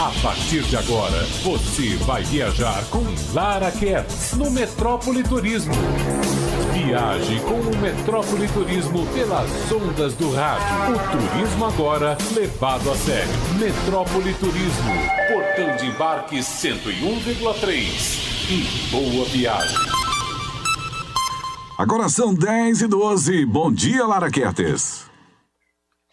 A partir de agora, você vai viajar com Lara Kertz no Metrópole Turismo. Viaje com o Metrópole Turismo pelas ondas do rádio. O turismo agora levado a sério. Metrópole Turismo, portão de embarque 101,3. E boa viagem. Agora são 10h12. Bom dia, Lara Kertz.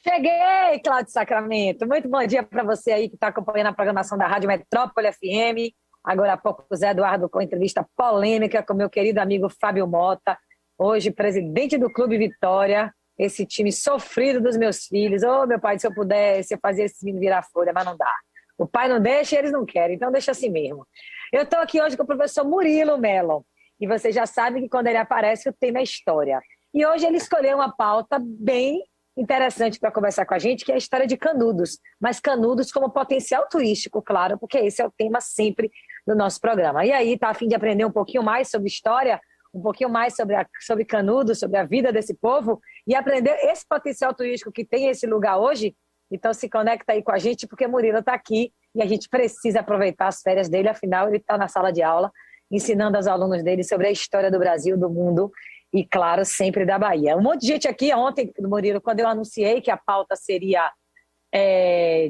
Cheguei, Cláudio Sacramento. Muito bom dia para você aí que está acompanhando a programação da Rádio Metrópole FM. Agora há pouco, o Zé Eduardo com entrevista polêmica com meu querido amigo Fábio Mota, hoje presidente do Clube Vitória, esse time sofrido dos meus filhos. Ô, meu pai, se eu pudesse, eu fazia esse time virar folha, mas não dá. O pai não deixa e eles não querem, então deixa assim mesmo. Eu estou aqui hoje com o professor Murilo Mello, e você já sabe que quando ele aparece, o tema é história. E hoje ele escolheu uma pauta bem interessante para conversar com a gente, que é a história de Canudos, mas Canudos como potencial turístico, claro, porque esse é o tema sempre do nosso programa. E aí, tá a fim de aprender um pouquinho mais sobre história, um pouquinho mais sobre Canudos, sobre a vida desse povo, e aprender esse potencial turístico que tem esse lugar hoje? Então se conecta aí com a gente, porque Murilo está aqui e a gente precisa aproveitar as férias dele, afinal ele está na sala de aula, ensinando aos alunos dele sobre a história do Brasil, do mundo, e, claro, sempre da Bahia. Um monte de gente aqui, ontem, Murilo, quando eu anunciei que a pauta seria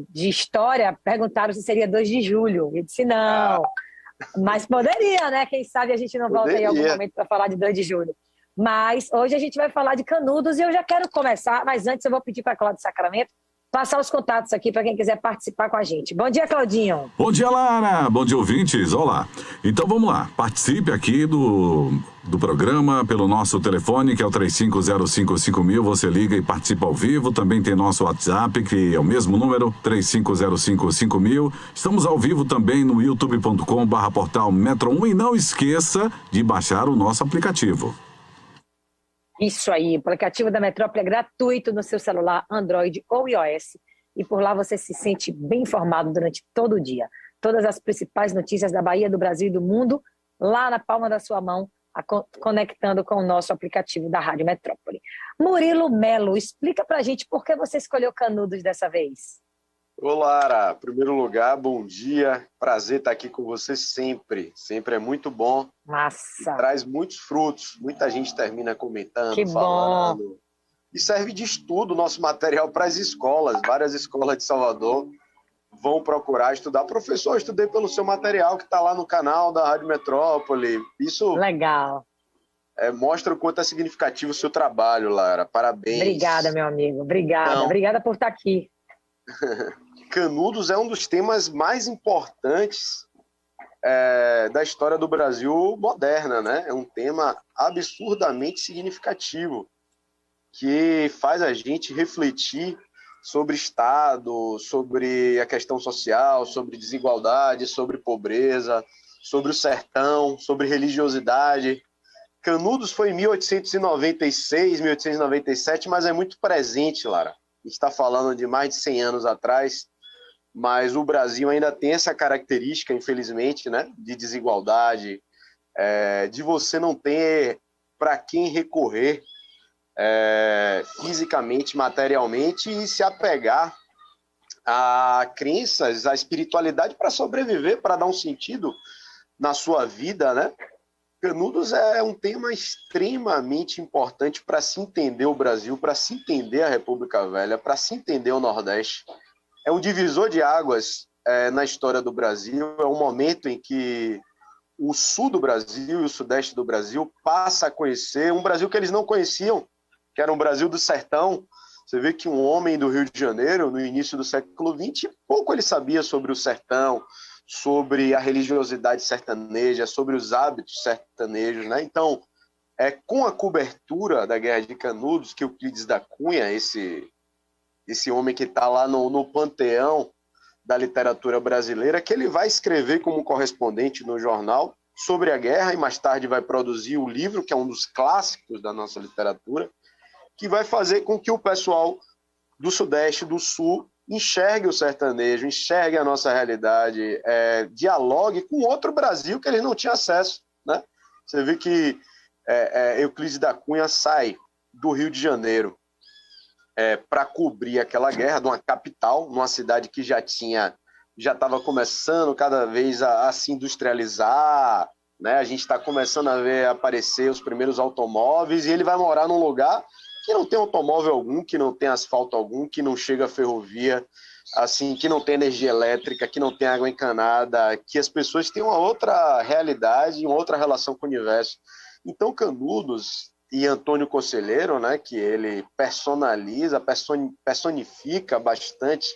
de história, perguntaram se seria 2 de julho. Eu disse não, mas poderia, né? Quem sabe a gente não volta aí em algum momento para falar de 2 de julho. Mas hoje a gente vai falar de Canudos e eu já quero começar, mas antes eu vou pedir para a Cláudia Sacramento passar os contatos aqui para quem quiser participar com a gente. Bom dia, Claudinho. Bom dia, Lara. Bom dia, ouvintes. Olá. Então vamos lá. Participe aqui do programa pelo nosso telefone, que é o 35055000. Você liga e participa ao vivo. Também tem nosso WhatsApp, que é o mesmo número, 35055000. Estamos ao vivo também no youtube.com/portal Metro 1. E não esqueça de baixar o nosso aplicativo. Isso aí, o aplicativo da Metrópole é gratuito no seu celular, Android ou iOS, e por lá você se sente bem informado durante todo o dia. Todas as principais notícias da Bahia, do Brasil e do mundo, lá na palma da sua mão, conectando com o nosso aplicativo da Rádio Metrópole. Murilo Mello, explica pra gente por que você escolheu Canudos dessa vez. Olá, Lara. Em primeiro lugar, bom dia. Prazer estar aqui com você sempre. Sempre é muito bom. Massa. Traz muitos frutos. Muita gente termina comentando, que falando. Bom. E serve de estudo nosso material para as escolas. Várias escolas de Salvador vão procurar estudar. Professor, eu estudei pelo seu material que está lá no canal da Rádio Metrópole. Isso legal. Mostra o quanto é significativo o seu trabalho, Lara. Parabéns. Obrigada, meu amigo. Obrigada. Então, obrigada por estar aqui. Canudos é um dos temas mais importantes da história do Brasil moderna, né? É um tema absurdamente significativo que faz a gente refletir sobre Estado, sobre a questão social, sobre desigualdade, sobre pobreza, sobre o sertão, sobre religiosidade. Canudos foi em 1896, 1897, mas é muito presente, Lara. A gente está falando de mais de 100 anos atrás, mas o Brasil ainda tem essa característica, infelizmente, né, de desigualdade, de você não ter para quem recorrer fisicamente, materialmente, e se apegar a crenças, a espiritualidade para sobreviver, para dar um sentido na sua vida, né? Canudos é um tema extremamente importante para se entender o Brasil, para se entender a República Velha, para se entender o Nordeste. É um divisor de águas na história do Brasil, é um momento em que o sul do Brasil e o sudeste do Brasil passa a conhecer um Brasil que eles não conheciam, que era um Brasil do sertão. Você vê que um homem do Rio de Janeiro, no início do século XX, pouco ele sabia sobre o sertão, sobre a religiosidade sertaneja, sobre os hábitos sertanejos, né? Então, com a cobertura da Guerra de Canudos, que Euclides da Cunha, esse homem que está lá no panteão da literatura brasileira, que ele vai escrever como correspondente no jornal sobre a guerra e mais tarde vai produzir o livro, que é um dos clássicos da nossa literatura, que vai fazer com que o pessoal do Sudeste, do Sul, enxergue o sertanejo, enxergue a nossa realidade, dialogue com outro Brasil que eles não tinham acesso, né? Você vê que Euclides da Cunha sai do Rio de Janeiro para cobrir aquela guerra de uma capital, numa cidade que já tinha já estava começando cada vez a se industrializar, né? A gente está começando a ver aparecer os primeiros automóveis, e ele vai morar num lugar que não tem automóvel algum, que não tem asfalto algum, que não chega a ferrovia, assim, que não tem energia elétrica, que não tem água encanada, que as pessoas têm uma outra realidade, uma outra relação com o universo. Então, Canudos e Antônio Conselheiro, né, que ele personifica bastante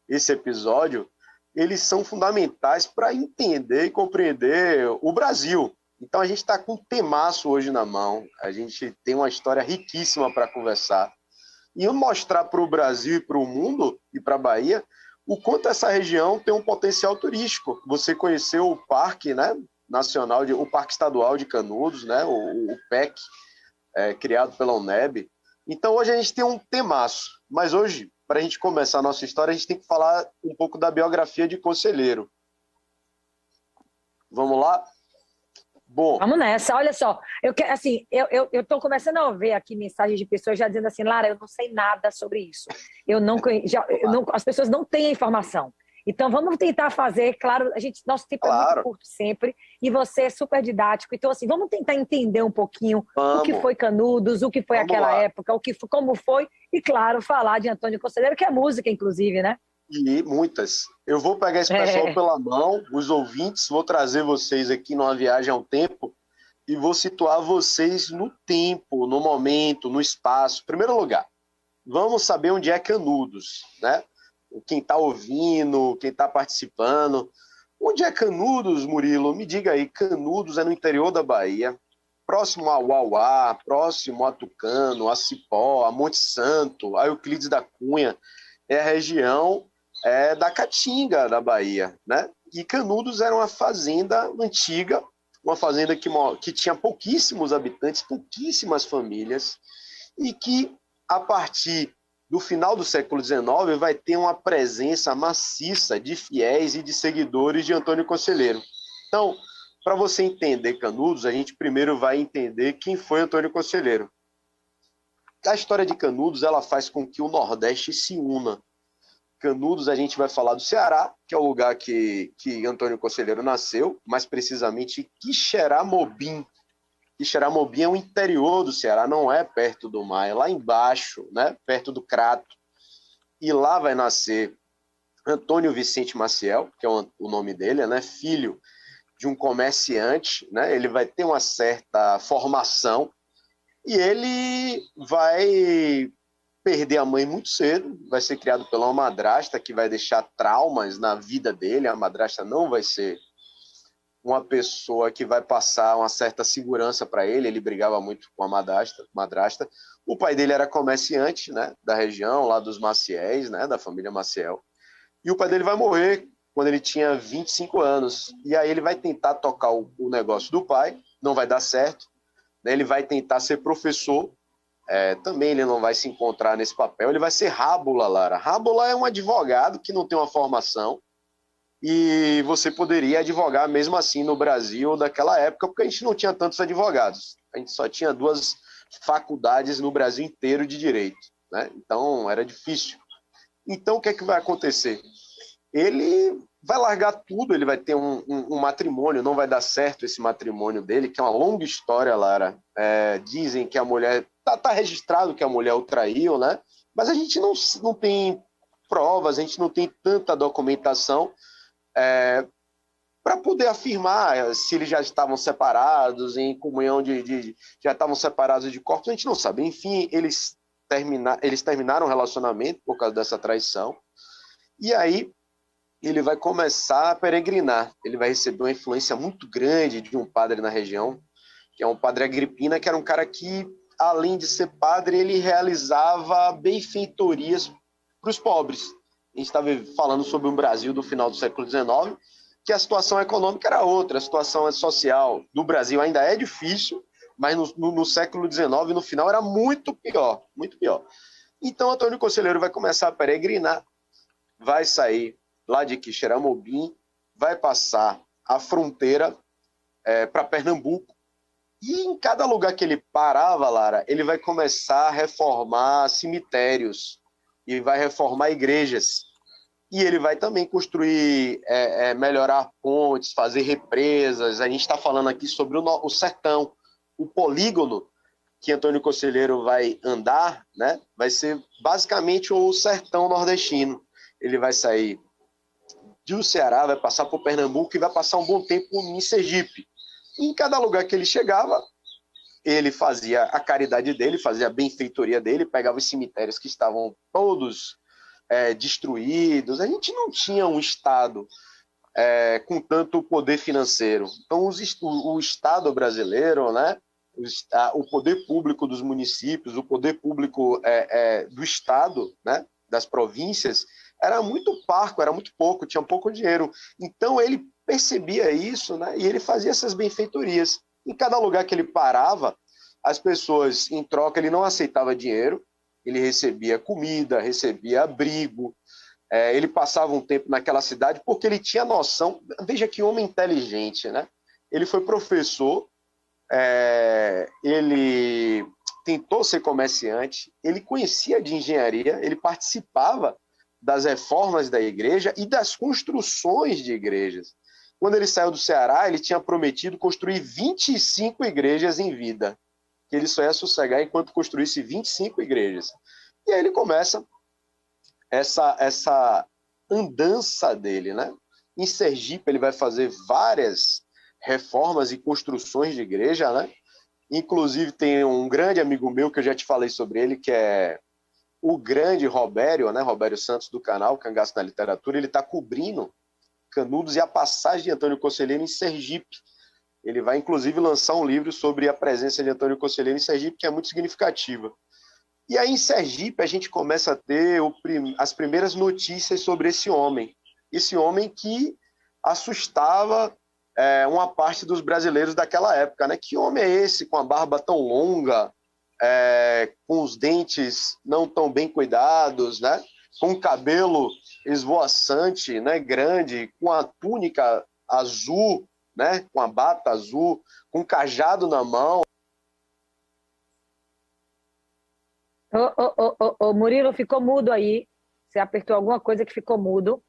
esse episódio, eles são fundamentais para entender e compreender o Brasil. Então, a gente está com um temaço hoje na mão, a gente tem uma história riquíssima para conversar e mostrar para o Brasil e para o mundo e para a Bahia o quanto essa região tem um potencial turístico. Você conheceu o Parque, né, Nacional, o Parque Estadual de Canudos, né, o PEC, criado pela UNEB. Então, hoje a gente tem um temaço, mas hoje, para a gente começar a nossa história, a gente tem que falar um pouco da biografia de Conselheiro. Vamos lá? Bom. Vamos nessa, olha só. Eu estou começando a ver aqui mensagens de pessoas já dizendo assim, Lara, eu não sei nada sobre isso. As pessoas não têm a informação. Então, vamos tentar fazer, claro, nosso tempo é muito curto sempre, e você é super didático. Então, assim, vamos tentar entender um pouquinho o que foi Canudos, o que foi aquela época, como foi, e, claro, falar de Antônio Conselheiro, que é música, inclusive, né? E muitas. Eu vou pegar esse pessoal pela mão, os ouvintes, vou trazer vocês aqui numa viagem ao tempo e vou situar vocês no tempo, no momento, no espaço. Em primeiro lugar, vamos saber onde é Canudos, né? Quem está ouvindo, quem está participando. Onde é Canudos, Murilo? Me diga aí. Canudos é no interior da Bahia, próximo a Uauá, próximo a Tucano, a Cipó, a Monte Santo, a Euclides da Cunha. É a região da Caatinga, da Bahia, né? E Canudos era uma fazenda antiga, uma fazenda que tinha pouquíssimos habitantes, pouquíssimas famílias, e que, a partir do final do século XIX, vai ter uma presença maciça de fiéis e de seguidores de Antônio Conselheiro. Então, para você entender Canudos, a gente primeiro vai entender quem foi Antônio Conselheiro. A história de Canudos, ela faz com que o Nordeste se una. Canudos, a gente vai falar do Ceará, que é o lugar que Antônio Conselheiro nasceu, mais precisamente Quixeramobim. Quixeramobim é o interior do Ceará, não é perto do mar, é lá embaixo, né, perto do Crato. E lá vai nascer Antônio Vicente Maciel, que é o nome dele, né, filho de um comerciante, né, ele vai ter uma certa formação e ele vai perder a mãe muito cedo, vai ser criado pela uma madrasta que vai deixar traumas na vida dele. A madrasta não vai ser uma pessoa que vai passar uma certa segurança para ele, ele brigava muito com a madrasta. O pai dele era comerciante, né, da região, lá dos Maciéis, né, da família Maciel, e o pai dele vai morrer quando ele tinha 25 anos, e aí ele vai tentar tocar o negócio do pai, não vai dar certo, né, ele vai tentar ser professor, também ele não vai se encontrar nesse papel, ele vai ser rábula, Lara. Rábula é um advogado que não tem uma formação, e você poderia advogar mesmo assim no Brasil daquela época, porque a gente não tinha tantos advogados. A gente só tinha 2 faculdades no Brasil inteiro de direito, né? Então era difícil. Então o que é que vai acontecer? Ele vai largar tudo, ele vai ter um matrimônio, não vai dar certo esse matrimônio dele, que é uma longa história, Lara. Dizem que a mulher... Tá registrado que a mulher o traiu, né? Mas a gente não tem provas, a gente não tem tanta documentação para poder afirmar se eles já estavam separados, em comunhão já estavam separados de corpos, a gente não sabe. Enfim, eles terminaram o relacionamento por causa dessa traição, e aí ele vai começar a peregrinar, ele vai receber uma influência muito grande de um padre na região, que é um padre Agripina, que era um cara que, além de ser padre, ele realizava benfeitorias para os pobres. A gente estava falando sobre o Brasil do final do século XIX, que a situação econômica era outra, a situação social do Brasil ainda é difícil, mas no século XIX, no final, era muito pior, muito pior. Então, Antônio Conselheiro vai começar a peregrinar, vai sair lá de Quixeramobim, vai passar a fronteira para Pernambuco, e em cada lugar que ele parava, Lara, ele vai começar a reformar cemitérios, e vai reformar igrejas. E ele vai também construir, melhorar pontes, fazer represas. A gente está falando aqui sobre o sertão. O polígono que Antônio Conselheiro vai andar, né, vai ser basicamente o sertão nordestino. Ele vai sair do Ceará, vai passar por Pernambuco e vai passar um bom tempo em Sergipe. E em cada lugar que ele chegava, ele fazia a caridade dele, fazia a benfeitoria dele, pegava os cemitérios que estavam todos destruídos. A gente não tinha um Estado com tanto poder financeiro. Então, o Estado brasileiro, né, o poder público dos municípios, o poder público do Estado, né, das províncias, era muito parco, era muito pouco, tinha pouco dinheiro. Então, ele percebia isso, né, e ele fazia essas benfeitorias. Em cada lugar que ele parava, as pessoas, em troca, ele não aceitava dinheiro, ele recebia comida, recebia abrigo, ele passava um tempo naquela cidade porque ele tinha noção. Veja que homem inteligente, né? Ele foi professor, ele tentou ser comerciante, ele conhecia de engenharia, ele participava das reformas da igreja e das construções de igrejas. Quando ele saiu do Ceará, ele tinha prometido construir 25 igrejas em vida, que ele só ia sossegar enquanto construísse 25 igrejas. E aí ele começa essa andança dele, né? Em Sergipe ele vai fazer várias reformas e construções de igreja, né? Inclusive tem um grande amigo meu que eu já te falei sobre ele, que é o grande Robério, né? Robério Santos do canal Cangaço na Literatura. Ele está cobrindo Canudos e a passagem de Antônio Conselheiro em Sergipe. Ele vai, inclusive, lançar um livro sobre a presença de Antônio Conselheiro em Sergipe, que é muito significativa. E aí, em Sergipe, a gente começa a ter as primeiras notícias sobre esse homem que assustava uma parte dos brasileiros daquela época, né? Que homem é esse, com a barba tão longa, com os dentes não tão bem cuidados, né? Com o cabelo esvoaçante, né? Grande, com a túnica azul, né? Com a bata azul, com um cajado na mão. Ô, Murilo, ficou mudo aí. Você apertou alguma coisa que ficou mudo.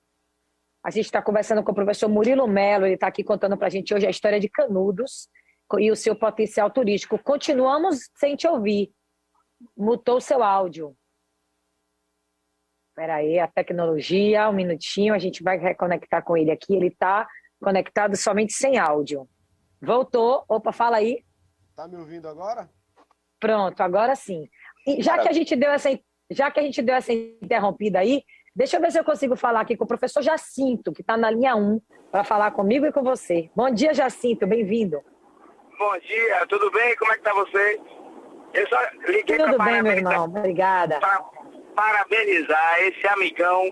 A gente está conversando com o professor Murilo Mello, ele está aqui contando para a gente hoje a história de Canudos e o seu potencial turístico. Continuamos sem te ouvir. Mutou o seu áudio. Espera aí, a tecnologia, um minutinho, a gente vai reconectar com ele aqui. Ele está conectado somente sem áudio. Voltou. Opa, fala aí. Tá me ouvindo agora? Pronto, agora sim. E já que a gente deu essa interrompida aí, deixa eu ver se eu consigo falar aqui com o professor Jacinto, que está na linha 1, para falar comigo e com você. Bom dia, Jacinto, bem-vindo. Bom dia, tudo bem? Como é que tá você? Eu só liguei tudo bem, meu irmão, obrigada. Para parabenizar esse amigão,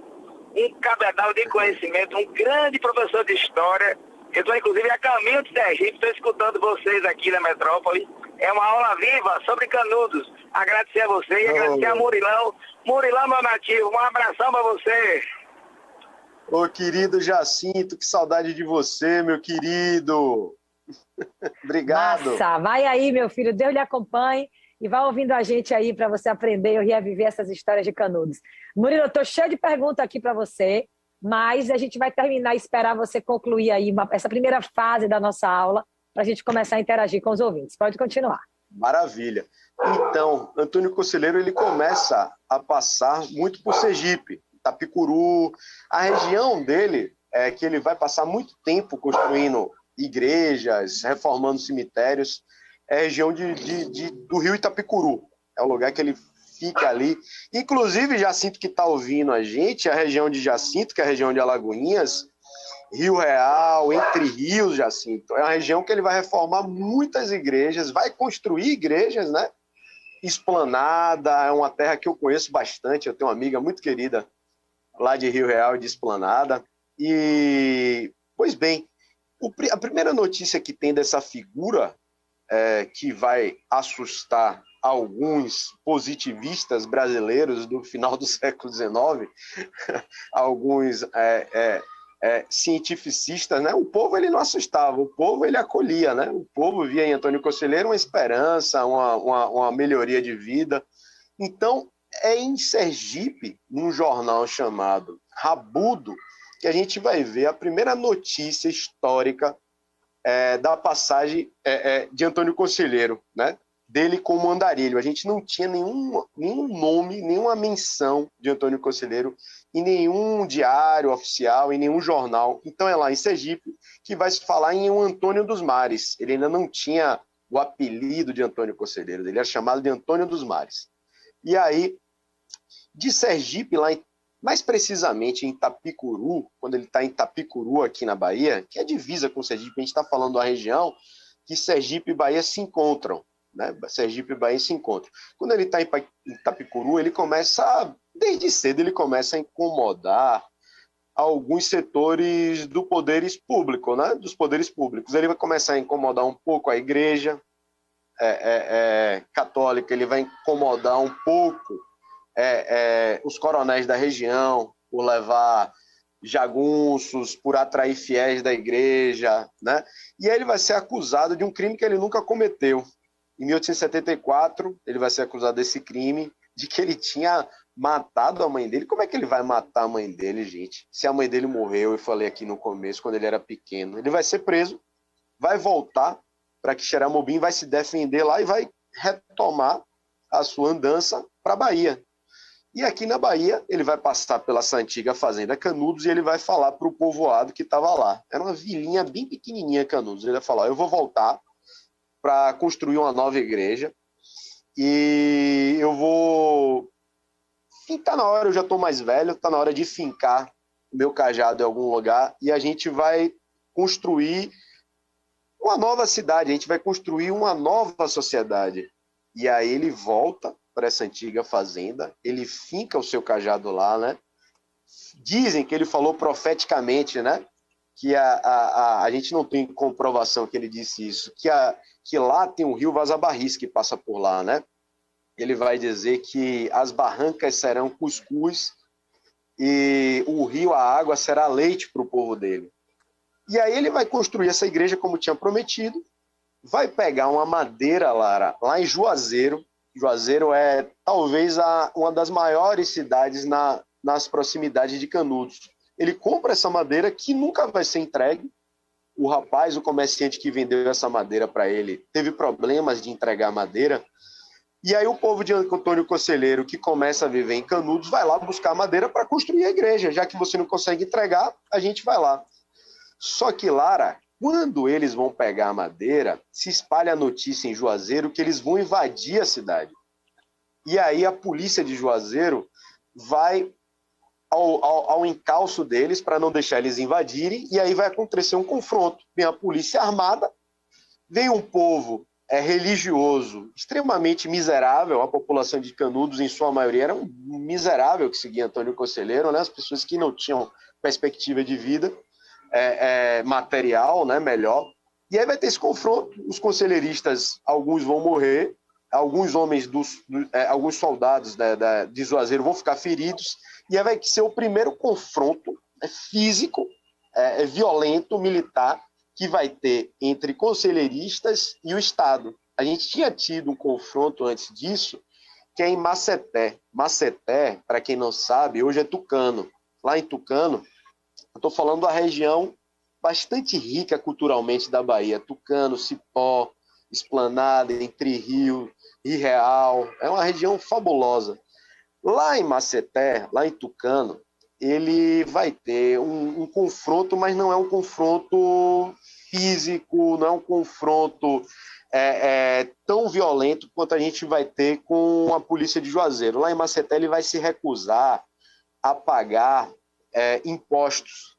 um cabedal de conhecimento, um grande professor de história. Eu estou, inclusive, a caminho de Sergipe, estou escutando vocês aqui na metrópole. É uma aula viva sobre Canudos. Agradecer a você e agradecer a Murilão. Murilão, meu nativo, um abração para você. Ô, querido Jacinto, que saudade de você, meu querido. Obrigado. Massa, vai aí, meu filho, Deus lhe acompanhe e vai ouvindo a gente aí para você aprender e reviver essas histórias de Canudos. Murilo, eu estou cheio de perguntas aqui para você, mas a gente vai terminar e esperar você concluir aí essa primeira fase da nossa aula para a gente começar a interagir com os ouvintes. Pode continuar. Maravilha. Então, Antônio Conselheiro, ele começa a passar muito por Sergipe, Itapicuru. A região dele é que ele vai passar muito tempo construindo igrejas, reformando cemitérios, é a região do rio Itapicuru. É o lugar que ele fica ali. Inclusive, Jacinto que está ouvindo a gente, a região de Jacinto, que é a região de Alagoinhas, Rio Real, Entre Rios, Jacinto, é uma região que ele vai reformar muitas igrejas, vai construir igrejas, né? Esplanada, é uma terra que eu conheço bastante, eu tenho uma amiga muito querida lá de Rio Real, de Esplanada. E, pois bem, a primeira notícia que tem dessa figura que vai assustar alguns positivistas brasileiros do final do século XIX, alguns cientificistas, né? O povo ele não assustava, o povo ele acolhia, né? O povo via em Antônio Conselheiro uma esperança, uma melhoria de vida. Então, é em Sergipe, num jornal chamado rabudo que a gente vai ver a primeira notícia histórica da passagem de Antônio Conselheiro, né? Dele como andarilho. A gente não tinha nenhum nome, nenhuma menção de Antônio Conselheiro em nenhum diário oficial, em nenhum jornal. Então é lá em Sergipe que vai se falar em um Antônio dos Mares. Ele ainda não tinha o apelido de Antônio Conselheiro, ele era chamado de Antônio dos Mares. E aí, de Sergipe, mais precisamente em Itapicuru, quando ele está em Itapicuru, aqui na Bahia, que é divisa com Sergipe, a gente está falando da região que Sergipe e Bahia se encontram, né? Sergipe e Bahia se encontram. Quando ele está em Itapicuru, ele começa, desde cedo, ele começa a incomodar alguns setores do poderes público, né? Dos poderes públicos. Ele vai começar a incomodar um pouco a igreja católica, ele vai incomodar um pouco os coronéis da região, por levar jagunços, por atrair fiéis da igreja, né? E aí ele vai ser acusado de um crime que ele nunca cometeu. Em 1874, ele vai ser acusado desse crime, de que ele tinha matado a mãe dele. Como é que ele vai matar a mãe dele, gente? Se a mãe dele morreu, eu falei aqui no começo, quando ele era pequeno. Ele vai ser preso, vai voltar para Quixeramobim, vai se defender lá e vai retomar a sua andança para a Bahia. E aqui na Bahia, ele vai passar pela essa antiga fazenda Canudos e ele vai falar para o povoado que estava lá. Era uma vilinha bem pequenininha, Canudos. Ele vai falar, eu vou voltar para construir uma nova igreja e eu vou... Está na hora, eu já estou mais velho, está na hora de fincar o meu cajado em algum lugar e a gente vai construir uma nova cidade, a gente vai construir uma nova sociedade. E aí ele volta para essa antiga fazenda, ele finca o seu cajado lá, né? Dizem que ele falou profeticamente, né? Que a gente não tem comprovação que ele disse isso, que lá tem um rio Vaza-Barris que passa por lá, né? Ele vai dizer que as barrancas serão cuscuz e o rio, a água, será leite para o povo dele. E aí ele vai construir essa igreja como tinha prometido, vai pegar uma madeira, Lara, lá em Juazeiro. Juazeiro é talvez uma das maiores cidades nas proximidades de Canudos. Ele compra essa madeira que nunca vai ser entregue. O rapaz, o comerciante que vendeu essa madeira para ele, teve problemas de entregar a madeira. E aí o povo de Antônio Conselheiro, que começa a viver em Canudos, vai lá buscar madeira para construir a igreja. Já que você não consegue entregar, a gente vai lá. Só que, Lara, quando eles vão pegar a madeira, se espalha a notícia em Juazeiro que eles vão invadir a cidade. E aí a polícia de Juazeiro vai ao encalço deles para não deixar eles invadirem, e aí vai acontecer um confronto. Vem a polícia armada, vem um povo religioso extremamente miserável, a população de Canudos, em sua maioria, era um miserável que seguia Antônio Conselheiro, né? As pessoas que não tinham perspectiva de vida material, né, melhor. E aí vai ter esse confronto, os conselheiristas, alguns vão morrer, alguns homens, alguns soldados de Juazeiro vão ficar feridos, e aí vai ser o primeiro confronto físico, violento, militar, que vai ter entre conselheiristas e o Estado. A gente tinha tido um confronto antes disso, que é em Maceté. Maceté, para quem não sabe, hoje é Tucano. Lá em Tucano, eu estou falando da região bastante rica culturalmente da Bahia. Tucano, Cipó, Esplanada, Entre Rio, Rio Real. É uma região fabulosa. Lá em Maceté, lá em Tucano, ele vai ter um confronto, mas não é um confronto físico, não é um confronto tão violento quanto a gente vai ter com a polícia de Juazeiro. Lá em Maceté ele vai se recusar a pagar impostos,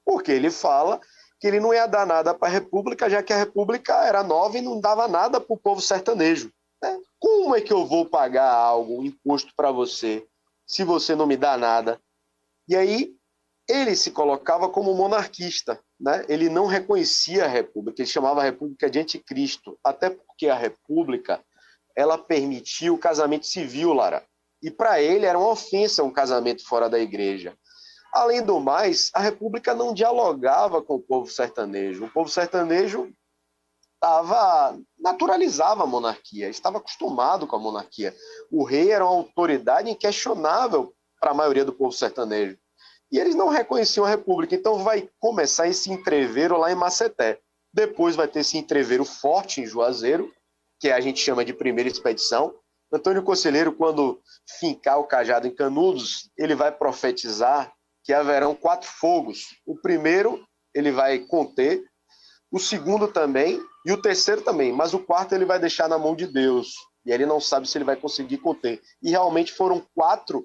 porque ele fala que ele não ia dar nada para a República, já que a República era nova e não dava nada para o povo sertanejo. Como é que eu vou pagar algo, um imposto para você, se você não me dá nada? E aí ele se colocava como monarquista, né? Ele não reconhecia a República, ele chamava a República de anticristo, até porque a República ela permitia o casamento civil, Lara. E para ele era uma ofensa um casamento fora da igreja. Além do mais, a República não dialogava com o povo sertanejo. O povo sertanejo naturalizava a monarquia, estava acostumado com a monarquia. O rei era uma autoridade inquestionável para a maioria do povo sertanejo. E eles não reconheciam a República. Então vai começar esse entreveiro lá em Maceté. Depois vai ter esse entreveiro forte em Juazeiro, que a gente chama de primeira expedição. Antônio Conselheiro, quando fincar o cajado em Canudos, ele vai profetizar que haverão 4 fogos. O primeiro ele vai conter, o segundo também, e o terceiro também, mas o quarto ele vai deixar na mão de Deus. E ele não sabe se ele vai conseguir conter. E realmente foram 4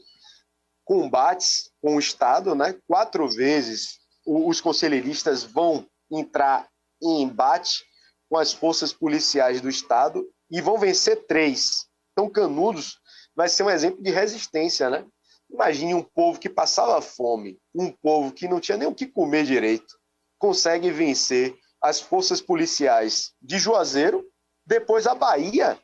combates com o Estado, né? 4 vezes os conselheiristas vão entrar em embate com as forças policiais do Estado e vão vencer 3. Então, Canudos vai ser um exemplo de resistência, né? Imagine um povo que passava fome, um povo que não tinha nem o que comer direito, consegue vencer as forças policiais de Juazeiro, depois a Bahia,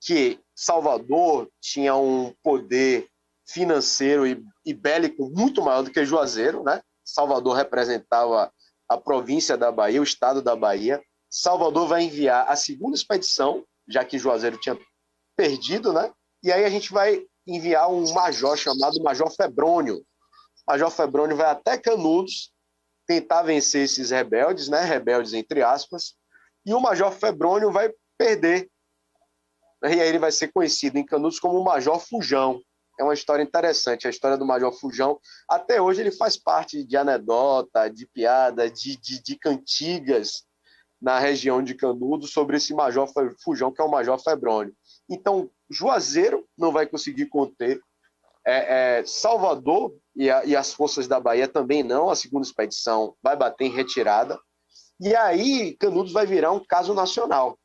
que Salvador tinha um poder financeiro e bélico muito maior do que Juazeiro, né? Salvador representava a província da Bahia, o estado da Bahia. Salvador vai enviar a segunda expedição, já que Juazeiro tinha perdido, né? E aí a gente vai enviar um major chamado Major Febrônio. Major Febrônio vai até Canudos tentar vencer esses rebeldes, né? Rebeldes entre aspas, e o Major Febrônio vai perder. E aí ele vai ser conhecido em Canudos como o Major Fujão. É uma história interessante, a história do Major Fujão. Até hoje ele faz parte de anedota, de piada, de cantigas na região de Canudos sobre esse Major Fujão, que é o Major Febrônio. Então, Juazeiro não vai conseguir conter, Salvador e as forças da Bahia também não, a segunda expedição vai bater em retirada, e aí Canudos vai virar um caso nacional.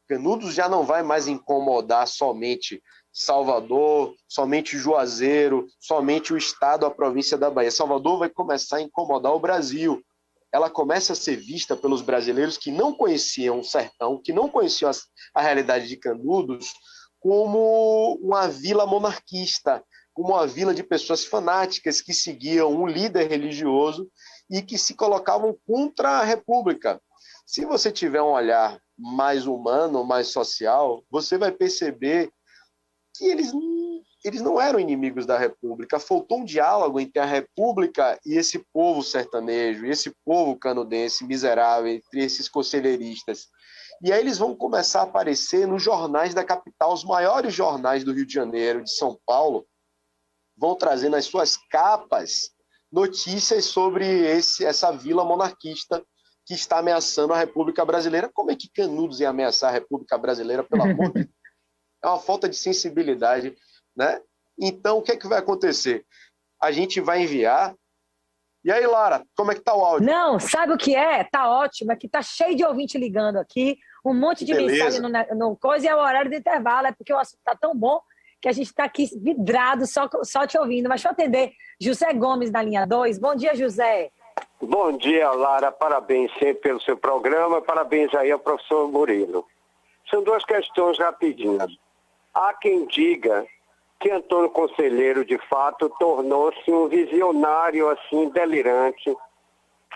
Canudos já não vai mais incomodar somente Salvador, somente Juazeiro, somente o estado, a província da Bahia. Salvador vai começar a incomodar o Brasil. Ela começa a ser vista pelos brasileiros que não conheciam o sertão, que não conheciam a realidade de Canudos, como uma vila monarquista, como uma vila de pessoas fanáticas que seguiam um líder religioso e que se colocavam contra a República. Se você tiver um olhar mais humano, mais social, você vai perceber que eles não eram inimigos da República. Faltou um diálogo entre a República e esse povo sertanejo, e esse povo canudense miserável, entre esses conselheiristas. E aí eles vão começar a aparecer nos jornais da capital, os maiores jornais do Rio de Janeiro, de São Paulo, vão trazer nas suas capas notícias sobre essa vila monarquista que está ameaçando a República Brasileira. Como é que Canudos ia ameaçar a República Brasileira, pelo amor de Deus? É uma falta de sensibilidade, né? Então, o que é que vai acontecer? A gente vai enviar... E aí, Lara, como é que tá o áudio? Não, sabe o que é? Tá ótimo, aqui tá cheio de ouvinte ligando aqui, um monte de Beleza. mensagem no coisa, e é o horário do intervalo, é porque o assunto tá tão bom que a gente está aqui vidrado, só te ouvindo. Mas deixa eu atender José Gomes na linha 2. Bom dia, José. Bom dia, Lara. Parabéns sempre pelo seu programa. Parabéns aí ao professor Murilo. São 2 questões rapidinhas. Há quem diga que Antônio Conselheiro, de fato, tornou-se um visionário assim delirante,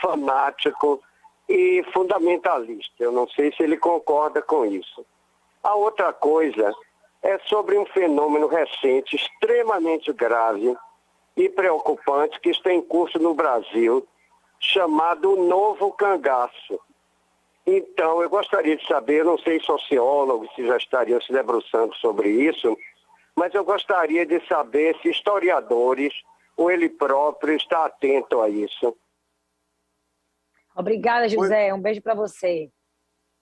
fanático e fundamentalista. Eu não sei se ele concorda com isso. A outra coisa é sobre um fenômeno recente, extremamente grave e preocupante, que está em curso no Brasil, chamado novo cangaço. Então, eu gostaria de saber, eu não sei sociólogos se já estariam se debruçando sobre isso, mas eu gostaria de saber se historiadores ou ele próprio está atento a isso. Obrigada, José. Um beijo para você.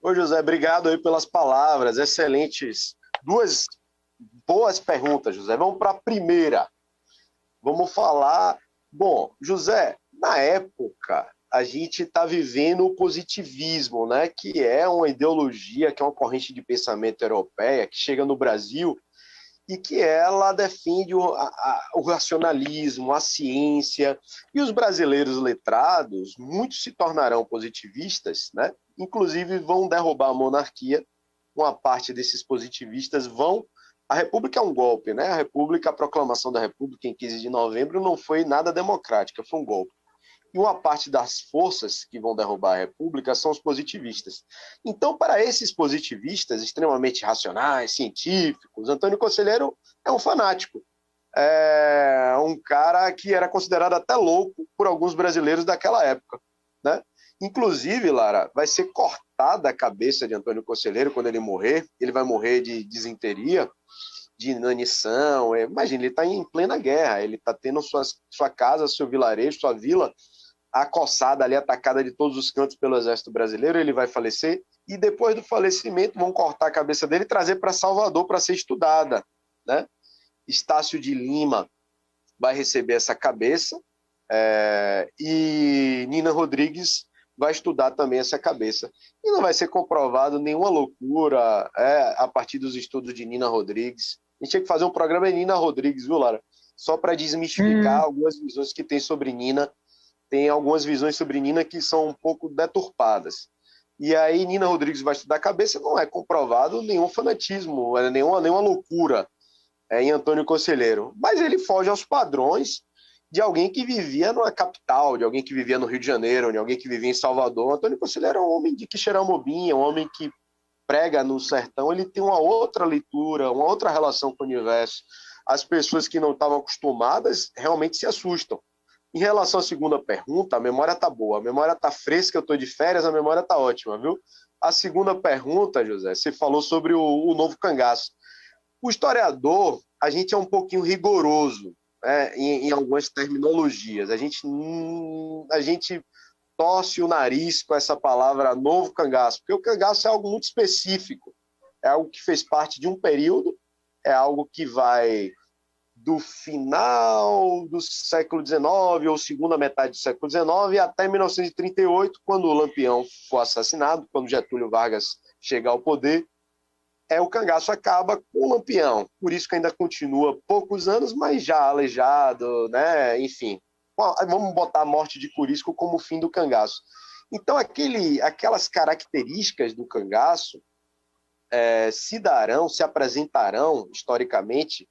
Oi, José. Obrigado aí pelas palavras. Excelentes. 2 boas perguntas, José. Vamos para a primeira. Vamos falar... Bom, José, na época, a gente está vivendo o positivismo, né? Que é uma ideologia, que é uma corrente de pensamento europeia, que chega no Brasil e que ela defende o racionalismo, a ciência. E os brasileiros letrados, muitos se tornarão positivistas, né? Inclusive vão derrubar a monarquia. Uma parte desses positivistas vão... A República é um golpe, né? A proclamação da República em 15 de novembro não foi nada democrática, foi um golpe. E uma parte das forças que vão derrubar a República são os positivistas. Então, para esses positivistas extremamente racionais, científicos, Antônio Conselheiro é um fanático. um cara que era considerado até louco por alguns brasileiros daquela época, né? Inclusive, Lara, vai ser cortada a cabeça de Antônio Conselheiro quando ele morrer. Ele vai morrer de disenteria, de inanição. Imagina, ele está em plena guerra, ele está tendo sua casa, seu vilarejo, sua vila acossada ali, atacada de todos os cantos pelo exército brasileiro. Ele vai falecer e depois do falecimento vão cortar a cabeça dele e trazer para Salvador para ser estudada, né? Estácio de Lima vai receber essa cabeça e Nina Rodrigues vai estudar também essa cabeça. E não vai ser comprovado nenhuma loucura a partir dos estudos de Nina Rodrigues. A gente tinha que fazer um programa de Nina Rodrigues, viu, Lara? Só para desmistificar algumas visões que tem sobre Nina. Tem algumas visões sobre Nina que são um pouco deturpadas. E aí Nina Rodrigues vai estudar a cabeça, não é comprovado nenhum fanatismo, nenhuma loucura em Antônio Conselheiro. Mas ele foge aos padrões de alguém que vivia na capital, de alguém que vivia no Rio de Janeiro, de alguém que vivia em Salvador. Antônio Conselheiro é um homem de Quixeramobim, é um homem que prega no sertão, ele tem uma outra leitura, uma outra relação com o universo. As pessoas que não estavam acostumadas realmente se assustam. Em relação à segunda pergunta, a memória tá boa, a memória tá fresca, eu tô de férias, a memória tá ótima, viu? A segunda pergunta, José, você falou sobre o novo cangaço. O historiador, a gente é um pouquinho rigoroso, né, em algumas terminologias. A gente torce o nariz com essa palavra novo cangaço, porque o cangaço é algo muito específico, é algo que fez parte de um período, é algo que vai do final do século XIX, ou segunda metade do século XIX, até 1938, quando o Lampião foi assassinado, quando Getúlio Vargas chega ao poder, o cangaço acaba com o Lampião. Por isso que ainda continua poucos anos, mas já aleijado, né? Enfim. Vamos botar a morte de Corisco como o fim do cangaço. Então, aquelas características do cangaço se apresentarão, historicamente,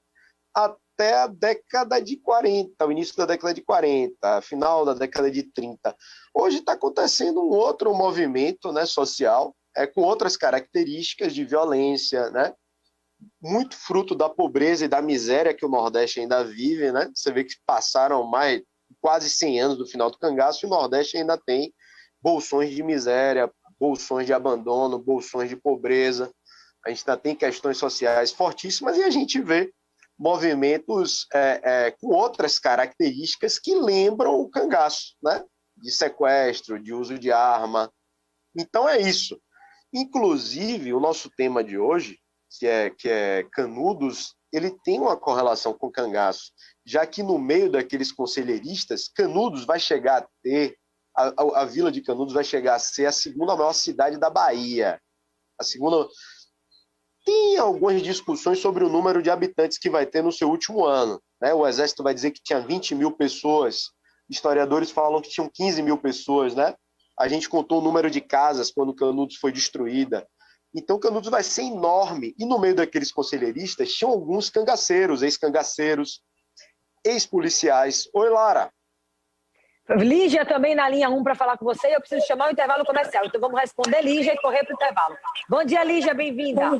até a década de 40, o início da década de 40, final da década de 30. Hoje está acontecendo um outro movimento, né, social, com outras características de violência, né? Muito fruto da pobreza e da miséria que o Nordeste ainda vive, né? Você vê que passaram quase 100 anos do final do cangaço e o Nordeste ainda tem bolsões de miséria, bolsões de abandono, bolsões de pobreza. A gente ainda tem questões sociais fortíssimas e a gente vê movimentos com outras características que lembram o cangaço, né? De sequestro, de uso de arma. Então é isso. Inclusive, o nosso tema de hoje, que é Canudos, ele tem uma correlação com cangaço, já que no meio daqueles conselheiristas, Canudos vai chegar a ter, a vila de Canudos vai chegar a ser a segunda maior cidade da Bahia. A segunda... Tem algumas discussões sobre o número de habitantes que vai ter no seu último ano, né? O Exército vai dizer que tinha 20 mil pessoas, historiadores falam que tinham 15 mil pessoas, né? A gente contou o número de casas quando Canudos foi destruída. Então, Canudos vai ser enorme. E no meio daqueles conselheiristas, tinham alguns cangaceiros, ex-cangaceiros, ex-policiais. Oi, Lara. Lígia também na linha 1 para falar com você. Eu preciso chamar o intervalo comercial. Então, vamos responder Lígia e correr para o intervalo. Bom dia, Lígia. Bem-vinda.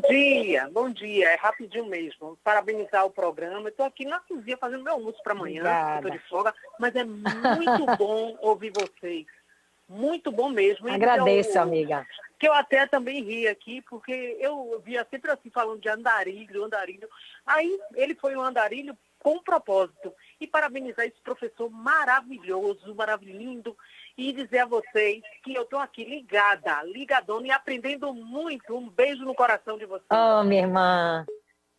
Bom dia. É rapidinho mesmo. Parabenizar o programa. Eu estou aqui na cozinha fazendo meu almoço para amanhã. Estou de folga. Mas é muito bom ouvir vocês. Muito bom mesmo. Agradeço, amiga. Que eu até também ri aqui, porque eu via sempre assim, falando de andarilho. Aí ele foi um andarilho com propósito. E parabenizar esse professor maravilhoso, maravilhoso, e dizer a vocês que eu estou aqui ligadona e aprendendo muito. Um beijo no coração de vocês. Oh, minha irmã.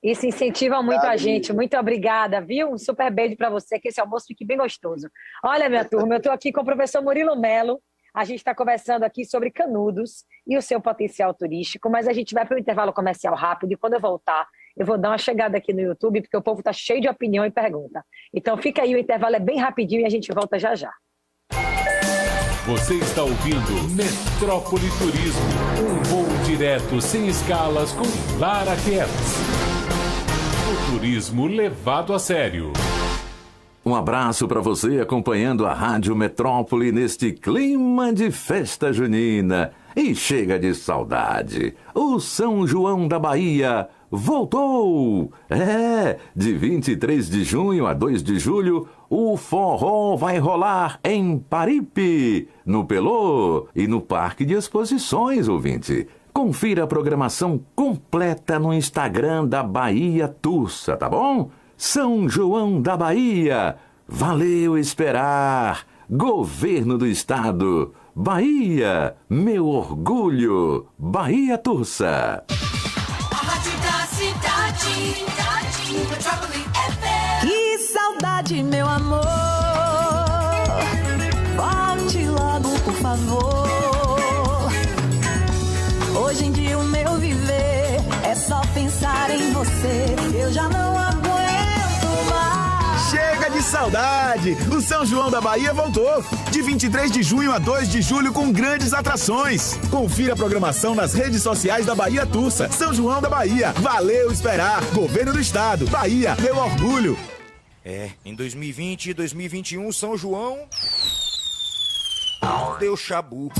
Isso incentiva muito a gente. Muito obrigada, viu? Um super beijo para você, que esse almoço fique bem gostoso. Olha, minha turma, eu estou aqui com o professor Murilo Melo. A gente está conversando aqui sobre Canudos e o seu potencial turístico, mas a gente vai para o intervalo comercial rápido e quando eu voltar, eu vou dar uma chegada aqui no YouTube, porque o povo está cheio de opinião e pergunta. Então fica aí, o intervalo é bem rapidinho e a gente volta já já. Você está ouvindo Metrópole Turismo, um voo direto sem escalas com Lara Kertz. O turismo levado a sério. Um abraço para você acompanhando a Rádio Metrópole neste clima de festa junina. E chega de saudade. O São João da Bahia voltou! De 23 de junho a 2 de julho, o forró vai rolar em Paripe, no Pelô e no Parque de Exposições, ouvinte. Confira a programação completa no Instagram da Bahia Tursa, tá bom? São João da Bahia, valeu esperar! Governo do Estado, Bahia, meu orgulho, Bahia Tursa. Que saudade, meu amor. Volte logo, por favor. Hoje em dia o meu viver é só pensar em você. Eu já não aguento mais. Chega de saudade! O São João da Bahia voltou. De 23 de junho a 2 de julho com grandes atrações. Confira a programação nas redes sociais da Bahia Tursa. São João da Bahia. Valeu esperar. Governo do Estado. Bahia, meu orgulho. Em 2020 e 2021, São João deu chabu.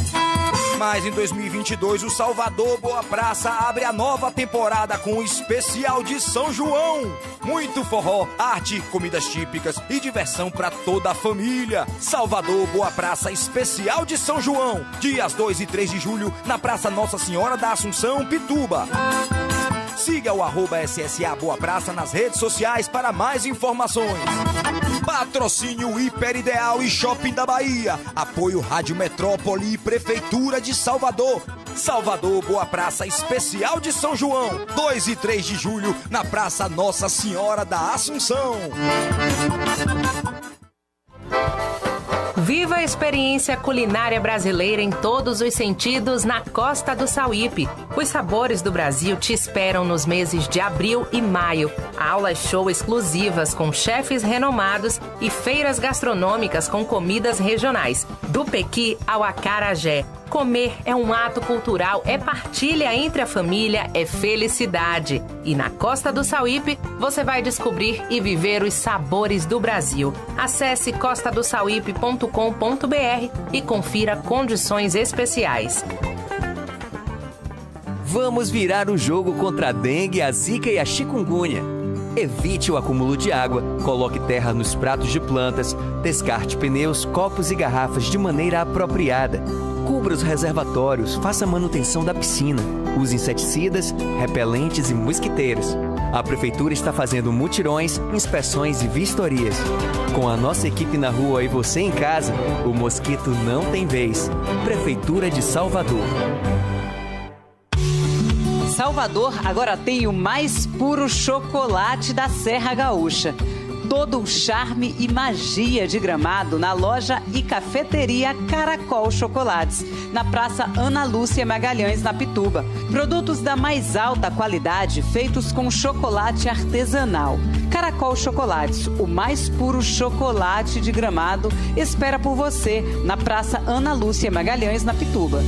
Mas em 2022, o Salvador Boa Praça abre a nova temporada com o especial de São João. Muito forró, arte, comidas típicas e diversão para toda a família. Salvador Boa Praça especial de São João. Dias 2 e 3 de julho, na Praça Nossa Senhora da Assunção, Pituba. Siga o @SSA Boa Praça nas redes sociais para mais informações. Patrocínio Hiper Ideal e Shopping da Bahia. Apoio Rádio Metrópole e Prefeitura de Salvador. Salvador Boa Praça especial de São João. 2 e 3 de julho na Praça Nossa Senhora da Assunção. Viva a experiência culinária brasileira em todos os sentidos na Costa do Sauípe. Os sabores do Brasil te esperam nos meses de abril e maio. Aulas show exclusivas com chefes renomados e feiras gastronômicas com comidas regionais. Do pequi ao acarajé. Comer é um ato cultural, é partilha entre a família, é felicidade. E na Costa do Sauípe, você vai descobrir e viver os sabores do Brasil. Acesse costadosauípe.com.br e confira condições especiais. Vamos virar o jogo contra a dengue, a zika e a chikungunya. Evite o acúmulo de água, coloque terra nos pratos de plantas, descarte pneus, copos e garrafas de maneira apropriada. Cubra os reservatórios, faça manutenção da piscina, use inseticidas, repelentes e mosquiteiros. A Prefeitura está fazendo mutirões, inspeções e vistorias. Com a nossa equipe na rua e você em casa, o mosquito não tem vez. Prefeitura de Salvador. Salvador agora tem o mais puro chocolate da Serra Gaúcha. Todo o charme e magia de Gramado na loja e cafeteria Caracol Chocolates, na Praça Ana Lúcia Magalhães, na Pituba. Produtos da mais alta qualidade feitos com chocolate artesanal. Caracol Chocolates, o mais puro chocolate de Gramado, espera por você na Praça Ana Lúcia Magalhães, na Pituba.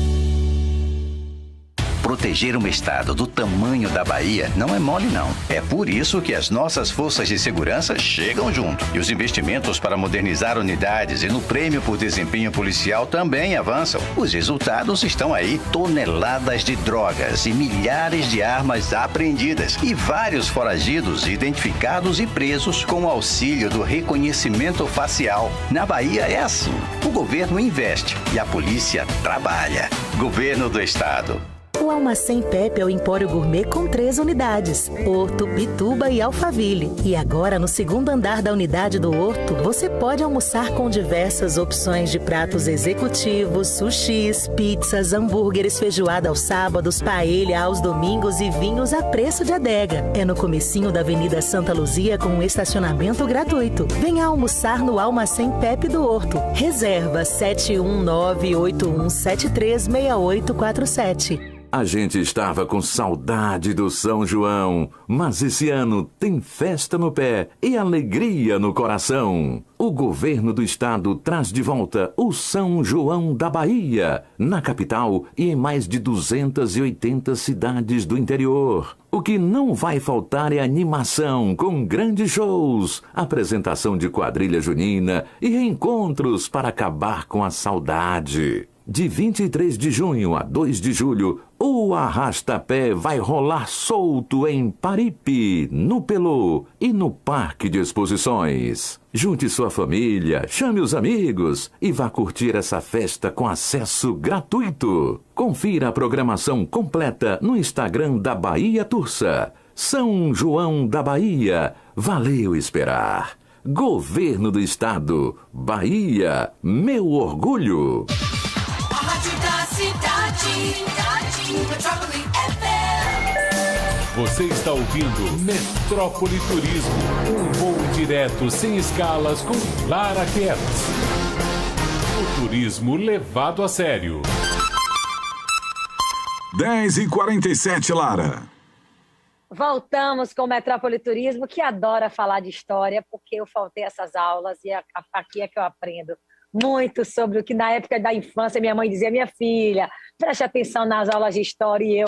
Proteger um estado do tamanho da Bahia não é mole, não. É por isso que as nossas forças de segurança chegam junto. E os investimentos para modernizar unidades e no prêmio por desempenho policial também avançam. Os resultados estão aí. Toneladas de drogas e milhares de armas apreendidas. E vários foragidos identificados e presos com o auxílio do reconhecimento facial. Na Bahia é assim. O governo investe e a polícia trabalha. Governo do Estado. O Almacém Pepe é o empório gourmet com 3 unidades, Horto, Pituba e Alphaville. E agora, no segundo andar da unidade do Horto, você pode almoçar com diversas opções de pratos executivos, sushis, pizzas, hambúrgueres, feijoada aos sábados, paella aos domingos e vinhos a preço de adega. É no comecinho da Avenida Santa Luzia com um estacionamento gratuito. Venha almoçar no Almacém Pepe do Horto. Reserva 71981736847. A gente estava com saudade do São João, mas esse ano tem festa no pé e alegria no coração. O governo do estado traz de volta o São João da Bahia, na capital e em mais de 280 cidades do interior. O que não vai faltar é animação com grandes shows, apresentação de quadrilha junina e reencontros para acabar com a saudade. De 23 de junho a 2 de julho, o Arrasta-Pé vai rolar solto em Paripe, no Pelô e no Parque de Exposições. Junte sua família, chame os amigos e vá curtir essa festa com acesso gratuito. Confira a programação completa no Instagram da Bahia Tursa. São João da Bahia, valeu esperar. Governo do Estado, Bahia, meu orgulho. A rádio da cidade, Metrópole FM. Você está ouvindo Metrópole Turismo, um voo direto sem escalas com Lara Kertz. O turismo levado a sério. 10h47, Lara. Voltamos com o Metrópole Turismo, que adora falar de história, porque eu faltei essas aulas e aqui é que eu aprendo muito sobre o que na época da infância minha mãe dizia: minha filha, preste atenção nas aulas de história, e eu,